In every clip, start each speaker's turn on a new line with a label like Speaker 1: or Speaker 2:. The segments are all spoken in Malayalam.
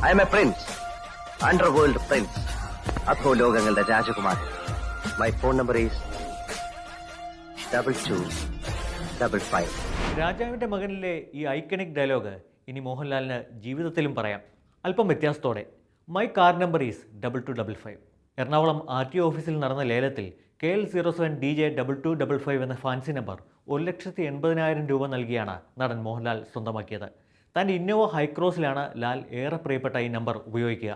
Speaker 1: I am a prince, underworld prince, അധോലോകങ്ങളുടെ രാജകുമാരൻ. My phone number is 2255.
Speaker 2: രാജാവിൻ്റെ മകനിലെ ഈ ഐക്കണിക് ഡയലോഗ് ഇനി മോഹൻലാലിന് ജീവിതത്തിലും പറയാം, അല്പം വ്യത്യാസത്തോടെ. My car number is 2255. Ernakulam RTO ഓഫീസിൽ നടന്ന ലേലത്തിൽ KL07 DJ 2255 എന്ന ഫാൻസി നമ്പർ 1,80,000 രൂപ നൽകിയാണ് നടൻ മോഹൻലാൽ സ്വന്തമാക്കിയത്. തൻ്റെ ഇന്നോവ ഹൈക്രോസിലാണ് ലാൽ ഏറെ പ്രിയപ്പെട്ട ഈ നമ്പർ ഉപയോഗിക്കുക.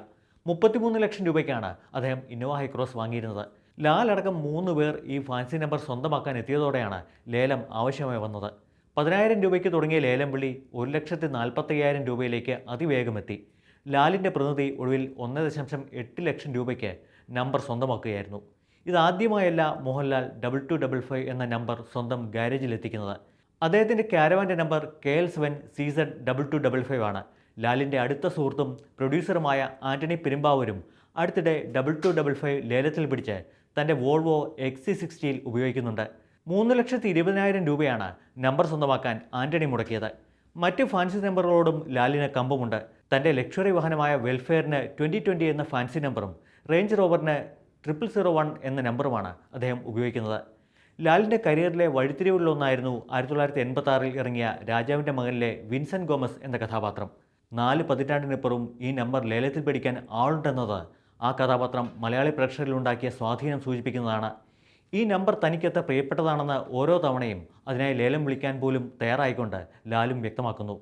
Speaker 2: 33 ലക്ഷം രൂപയ്ക്കാണ് അദ്ദേഹം ഇന്നോവ ഹൈക്രോസ് വാങ്ങിയിരുന്നത്. ലാൽ അടക്കം 3 പേർ ഈ ഫാൻസി നമ്പർ സ്വന്തമാക്കാൻ എത്തിയതോടെയാണ് ലേലം ആവശ്യമായി വന്നത്. 10,000 രൂപയ്ക്ക് തുടങ്ങിയ ലേലം വിളി 1,45,000 രൂപയിലേക്ക് അതിവേഗമെത്തി. ലാലിൻ്റെ പ്രതിനിധി ഒടുവിൽ 1.8 ലക്ഷം രൂപയ്ക്ക് നമ്പർ സ്വന്തമാക്കുകയായിരുന്നു. ഇതാദ്യമായല്ല മോഹൻലാൽ 2255 എന്ന നമ്പർ സ്വന്തം ഗാരേജിലെത്തിക്കുന്നത്. അദ്ദേഹത്തിൻ്റെ കാരവാൻ്റെ നമ്പർ KL7 CZ 2255 ആണ്. ലാലിൻ്റെ അടുത്ത സുഹൃത്തും പ്രൊഡ്യൂസറുമായ ആൻ്റണി പെരുമ്പാവൂരും അടുത്തിടെ 2255 ലേലത്തിൽ പിടിച്ച് തൻ്റെ വോൾവോ XC60 ഉപയോഗിക്കുന്നുണ്ട്. 3,20,000 രൂപയാണ് നമ്പർ സ്വന്തമാക്കാൻ ആൻ്റണി മുടക്കിയത്. മറ്റ് ഫാൻസി നമ്പറുകളോടും ലാലിന് കമ്പമുണ്ട്. തൻ്റെ ലക്ഷറി വാഹനമായ വെൽഫെയറിന് 2020 എന്ന ഫാൻസി നമ്പറും റേഞ്ച് റോവറിന് 0001 എന്ന നമ്പറുമാണ് അദ്ദേഹം ഉപയോഗിക്കുന്നത്. ലാലിൻ്റെ കരിയറിലെ വഴിത്തിരിവുകളിലൊന്നായിരുന്നു 1986 ഇറങ്ങിയ രാജാവിൻ്റെ മകനിലെ വിൻസെൻ്റ് ഗോമസ് എന്ന കഥാപാത്രം. 4 പതിറ്റാണ്ടിനിപ്പുറം ഈ നമ്പർ ലേലത്തിൽ പിടിക്കാൻ ആളുണ്ടെന്നത് ആ കഥാപാത്രം മലയാളി പ്രേക്ഷകരിലുണ്ടാക്കിയ സ്വാധീനം സൂചിപ്പിക്കുന്നതാണ്. ഈ നമ്പർ തനിക്കത്ര പ്രിയപ്പെട്ടതാണെന്ന് ഓരോ തവണയും അതിനായി ലേലം വിളിക്കാൻ പോലും തയ്യാറായിക്കൊണ്ട് ലാലും വ്യക്തമാക്കുന്നു.